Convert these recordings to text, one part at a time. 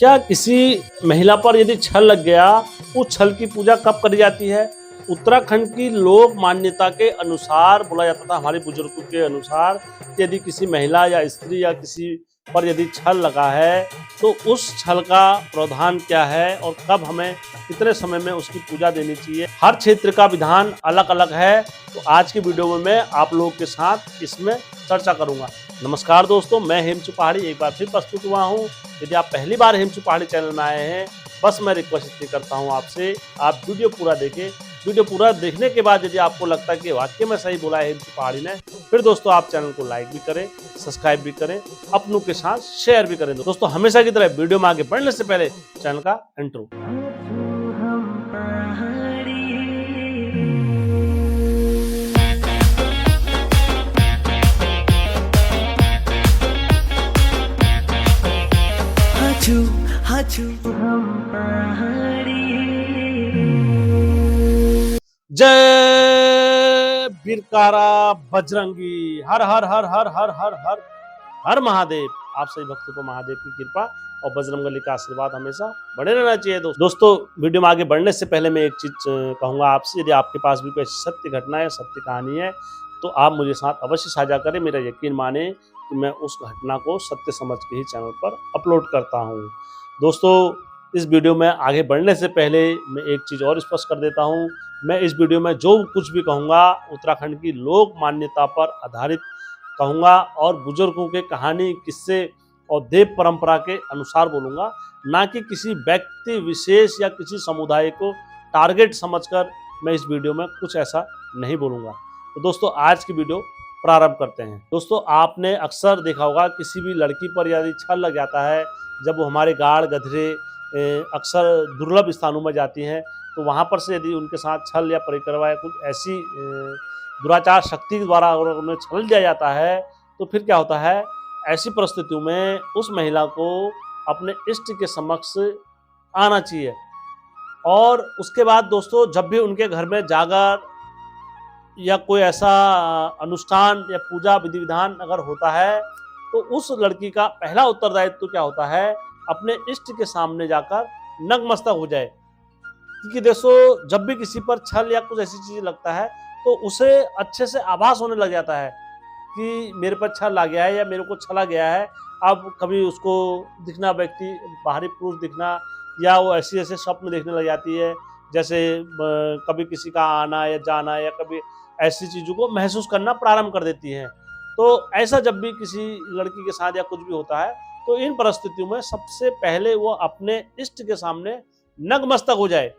क्या किसी महिला पर यदि छल लग गया, उस छल की पूजा कब करी जाती है? उत्तराखंड की लोक मान्यता के अनुसार बोला जाता था, हमारे बुजुर्गों के अनुसार, कि यदि किसी महिला या स्त्री या किसी पर यदि छल लगा है, तो उस छल का प्रावधान क्या है और कब हमें कितने समय में उसकी पूजा देनी चाहिए। हर क्षेत्र का विधान अलग अलग है, तो आज की वीडियो में मैं आप लोगों के साथ इसमें चर्चा करूंगा। नमस्कार दोस्तों, मैं हेमचू पहाड़ी एक बार फिर प्रस्तुत हुआ हूँ। यदि आप पहली बार हेमचू पहाड़ी चैनल में आए हैं, बस मैं रिक्वेस्ट इतनी करता हूँ आपसे, आप वीडियो पूरा देखें। वीडियो पूरा देखने के बाद यदि आपको लगता है कि वाकई में सही बोला है हेमचू पहाड़ी ने, फिर दोस्तों आप चैनल को लाइक भी करें, सब्सक्राइब भी करें, अपनों के साथ शेयर भी करें। दोस्तों हमेशा की तरह वीडियो में आगे बढ़ने से पहले चैनल का इंट्रो। जय बिरकारा बजरंगी, हर हर हर हर हर हर हर हर महादेव। आप सभी भक्तों को महादेव की कृपा और बजरंगबली का आशीर्वाद हमेशा बने रहना चाहिए। दोस्तों वीडियो में आगे बढ़ने से पहले मैं एक चीज कहूंगा आपसे, यदि आपके पास भी कोई सत्य घटना है, सत्य कहानी है, तो आप मुझे साथ अवश्य साझा करें। मेरा यकीन माने कि मैं उस घटना को सत्य समझ के ही चैनल पर अपलोड करता हूँ। दोस्तों इस वीडियो में आगे बढ़ने से पहले मैं एक चीज़ और स्पष्ट कर देता हूँ। मैं इस वीडियो में जो कुछ भी कहूँगा उत्तराखंड की लोक मान्यता पर आधारित कहूँगा और बुजुर्गों के कहानी, किस्से और देव परंपरा के अनुसार बोलूँगा, ना कि किसी व्यक्ति विशेष या किसी समुदाय को टारगेट समझकर मैं इस वीडियो में कुछ ऐसा नहीं बोलूँगा। तो दोस्तों आज की वीडियो प्रारंभ करते हैं। दोस्तों आपने अक्सर देखा होगा किसी भी लड़की पर यदि छल लग जाता है, जब वो हमारे गाड़ गधरे अक्सर दुर्लभ स्थानों में जाती हैं, तो वहाँ पर से यदि उनके साथ छल या परिक्रमा या कुछ ऐसी दुराचार शक्ति के द्वारा अगर उन्हें छल दिया जाता है, तो फिर क्या होता है, ऐसी परिस्थितियों में उस महिला को अपने इष्ट के समक्ष आना चाहिए। और उसके बाद दोस्तों जब भी उनके घर में जागर या कोई ऐसा अनुष्ठान या पूजा विधि विधान अगर होता है, तो उस लड़की का पहला उत्तरदायित्व तो क्या होता है, अपने इष्ट के सामने जाकर नतमस्तक हो जाए। क्योंकि दोस्तों जब भी किसी पर छल या कुछ ऐसी चीज लगता है, तो उसे अच्छे से आभास होने लग जाता है कि मेरे पर छल आ गया है या मेरे को छला गया है। अब कभी उसको दिखना, व्यक्ति बाहरी पुरुष दिखना, या वो ऐसे ऐसे स्वप्न देखने लग जाती है, जैसे कभी किसी का आना या जाना, या कभी ऐसी चीज़ों को महसूस करना प्रारंभ कर देती हैं। तो ऐसा जब भी किसी लड़की के साथ या कुछ भी होता है, तो इन परिस्थितियों में सबसे पहले वो अपने इष्ट के सामने नतमस्तक हो जाए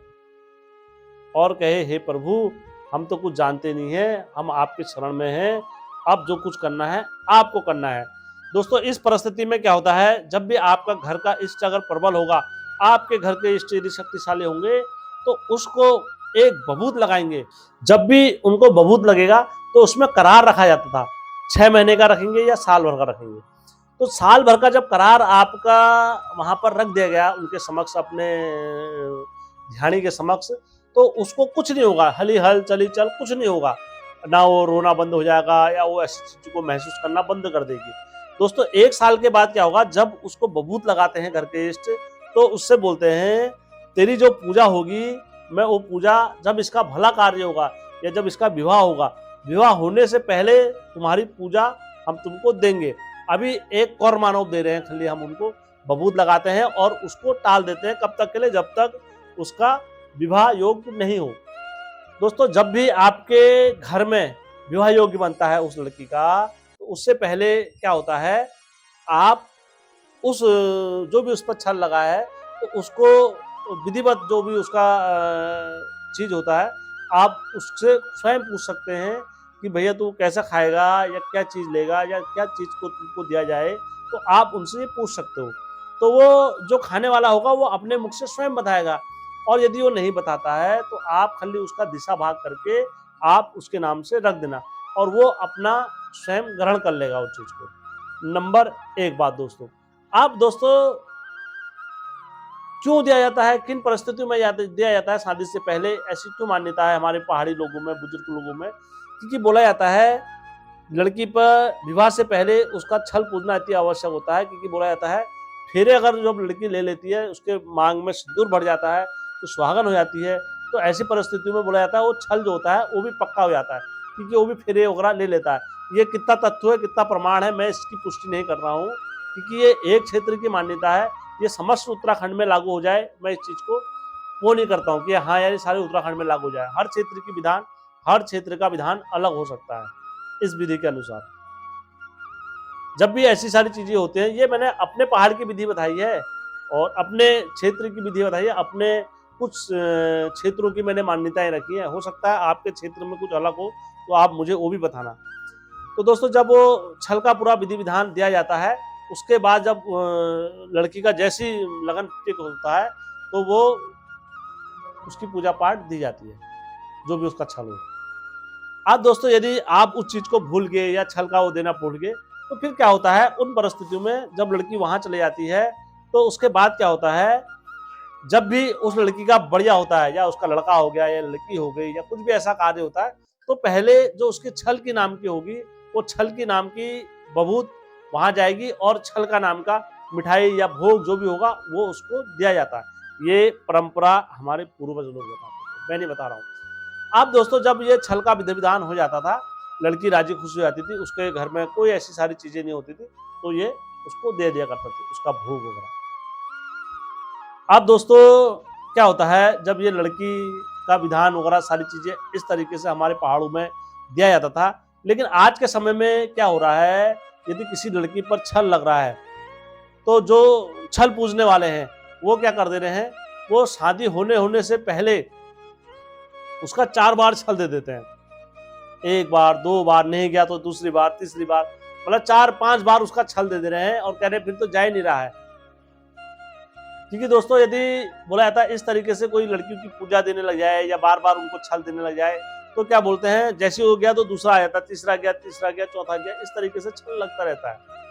और कहे, हे प्रभु, हम तो कुछ जानते नहीं हैं, हम आपके शरण में हैं, अब जो कुछ करना है आपको करना है। दोस्तों इस परिस्थिति में क्या होता है, जब भी आपका घर का इष्ट अगर प्रबल होगा, आपके घर के इष्ट यदि शक्तिशाली होंगे, तो उसको एक बबूत लगाएंगे। जब भी उनको बबूत लगेगा, तो उसमें करार रखा जाता था, 6 महीने का रखेंगे या साल भर का रखेंगे। तो साल भर का जब करार आपका वहां पर रख दिया गया उनके समक्ष, अपने ध्यानी के समक्ष, तो उसको कुछ नहीं होगा, हली हल चली चल कुछ नहीं होगा ना, वो रोना बंद हो जाएगा या वो ऐसी चीजों को महसूस करना बंद कर देगी। दोस्तों 1 साल के बाद क्या होगा, जब उसको बबूत लगाते हैं घर के इष्ट, तो उससे बोलते हैं, तेरी जो पूजा होगी, मैं वो पूजा, जब इसका भला कार्य होगा या जब इसका विवाह होगा, विवाह होने से पहले तुम्हारी पूजा हम तुमको देंगे। अभी एक और मानव दे रहे हैं, खाली हम उनको बबूत लगाते हैं और उसको टाल देते हैं। कब तक के लिए, जब तक उसका विवाह योग्य नहीं हो। दोस्तों जब भी आपके घर में विवाह योग्य बनता है उस लड़की का, तो उससे पहले क्या होता है, आप उस जो भी उस पर छल लगा है, तो उसको विधिवत जो भी उसका चीज होता है, आप उससे स्वयं पूछ सकते हैं कि भैया तू कैसा खाएगा, या क्या चीज लेगा, या क्या चीज को तुमको दिया जाए, तो आप उनसे ये पूछ सकते हो। तो वो जो खाने वाला होगा वो अपने मुख से स्वयं बताएगा, और यदि वो नहीं बताता है, तो आप खाली उसका दिशा भाग करके आप उसके नाम से रख देना, और वो अपना स्वयं ग्रहण कर लेगा उस चीज को। नंबर 1 बात दोस्तों, आप दोस्तों क्यों दिया जाता है, किन परिस्थितियों में दिया जाता है शादी से पहले, ऐसी क्यों मान्यता है हमारे पहाड़ी लोगों में, बुजुर्ग लोगों में? क्योंकि बोला जाता है लड़की पर विवाह से पहले उसका छल पूजना अति आवश्यक होता है, क्योंकि बोला जाता है फेरे अगर जब लड़की ले लेती है, उसके मांग में सिंदूर भर जाता है, तो सुहागन हो जाती है, तो ऐसी परिस्थितियों में बोला जाता है वो छल जो होता है वो भी पक्का हो जाता है, क्योंकि वो भी फेरे वगैरह ले लेता है। ये कितना तथ्य है, कितना प्रमाण है, मैं इसकी पुष्टि नहीं कर रहा हूँ, क्योंकि ये एक क्षेत्र की मान्यता है। ये समस्त उत्तराखंड में लागू हो जाए, मैं इस चीज़ को वो नहीं करता हूँ कि हाँ यार ये सारे उत्तराखंड में लागू हो जाए। हर क्षेत्र की विधान, हर क्षेत्र का विधान अलग हो सकता है इस विधि के अनुसार। जब भी ऐसी सारी चीजें होती हैं, ये मैंने अपने पहाड़ की विधि बताई है और अपने क्षेत्र की विधि बताई है, अपने कुछ क्षेत्रों की मैंने मान्यताएं रखी है। हो सकता है आपके क्षेत्र में कुछ अलग हो, तो आप मुझे वो भी बताना। तो दोस्तों, जब वो छल का पूरा विधि विधान दिया जाता है, उसके बाद जब लड़की का जैसी लगन ठीक होता है, तो वो उसकी पूजा पाठ दी जाती है, जो भी उसका छल हो। अब दोस्तों, यदि आप उस चीज को भूल गए या छल का वो देना भूल गए, तो फिर क्या होता है उन परिस्थितियों में, जब लड़की वहां चले जाती है, तो उसके बाद क्या होता है, जब भी उस लड़की का बढ़िया होता है, या उसका लड़का हो गया या लड़की हो गई या कुछ भी ऐसा कार्य होता है, तो पहले जो उसकी छल की नाम की होगी, वो छल की नाम की बबूत वहां जाएगी और छल का नाम का मिठाई या भोग जो भी होगा वो उसको दिया जाता है। ये परंपरा हमारे पूर्वज लोग बताते थे, मैं नहीं बता रहा हूँ। अब दोस्तों, जब ये छल का विधि विधान हो जाता था, लड़की राजी खुश हो जाती थी, उसके घर में कोई ऐसी सारी चीजें नहीं होती थी, तो ये उसको दे दिया करता था, उसका भोग वगैरह। अब दोस्तों, क्या होता है, जब ये लड़की का विधान वगैरह सारी चीजें इस तरीके से हमारे पहाड़ों में दिया जाता था, लेकिन आज के समय में क्या हो रहा है, यदि किसी लड़की पर छल लग रहा है, तो जो छल पूजने वाले हैं वो क्या कर दे रहे हैं, वो शादी होने से पहले उसका 4 बार छल दे देते हैं। 1 बार, 2 बार, नहीं गया तो दूसरी बार, तीसरी बार, मतलब 4-5 बार उसका छल दे रहे हैं, और कह रहे हैं फिर तो जा ही नहीं रहा है। क्योंकि दोस्तों, यदि बोला जाता है इस तरीके से कोई लड़कियों की पूजा देने लग जाए या बार बार उनको छल देने लग जाए, तो क्या बोलते हैं, जैसे हो गया तो दूसरा आ जाता है, तीसरा गया, तीसरा गया, चौथा गया, इस तरीके से छल लगता रहता है।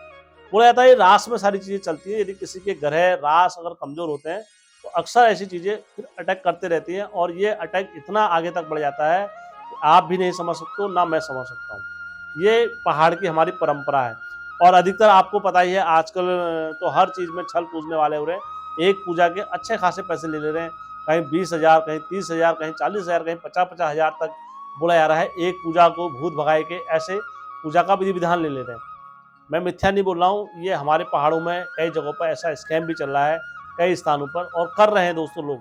बोला जाता है ये रास में सारी चीजें चलती है। यदि किसी के ग्रह रास अगर कमजोर होते हैं, तो अक्सर ऐसी चीजें फिर अटैक करते रहती हैं, और ये अटैक इतना आगे तक बढ़ जाता है कि आप भी नहीं समझ सकते हो, ना मैं समझ सकता हूँ। ये पहाड़ की हमारी परंपरा है, और अधिकतर आपको पता ही है, आजकल तो हर चीज में छल पूजने वाले हो रहे हैं। एक पूजा के अच्छे खासे पैसे ले रहे हैं, कहीं 20,000, कहीं 30,000, कहीं 40,000, कहीं 50,000 तक बोला जा रहा है एक पूजा को भूत भगाए के, ऐसे पूजा का विधि विधान ले ले रहे हैं। मैं मिथ्या नहीं बोल रहा हूँ, ये हमारे पहाड़ों में कई जगहों पर ऐसा स्कैम भी चल रहा है, कई स्थानों पर, और कर रहे हैं दोस्तों लोग,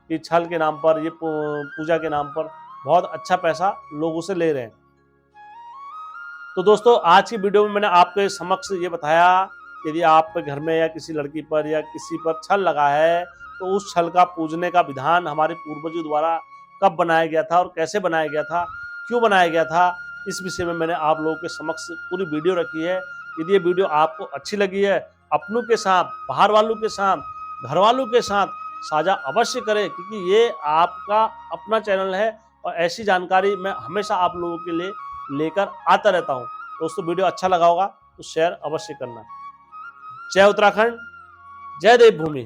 कि छल के नाम पर, ये पूजा के नाम पर बहुत अच्छा पैसा लोगों से ले रहे हैं। तो दोस्तों, आज की वीडियो में मैंने आपके समक्ष ये बताया, यदि आपके घर में या किसी लड़की पर या किसी पर छल लगा है, तो उस छल का पूजने का विधान हमारे पूर्वजों द्वारा कब बनाया गया था और कैसे बनाया गया था, क्यों बनाया गया था, इस विषय में मैंने आप लोगों के समक्ष पूरी वीडियो रखी है। यदि ये वीडियो आपको अच्छी लगी है, अपनों के साथ, बाहर वालों के साथ, घर वालों के साथ साझा अवश्य करें, क्योंकि ये आपका अपना चैनल है, और ऐसी जानकारी मैं हमेशा आप लोगों के लिए लेकर आता रहता हूँ। दोस्तों, वीडियो अच्छा लगा होगा तो शेयर अवश्य करना। जय उत्तराखंड, जय देवभूमि।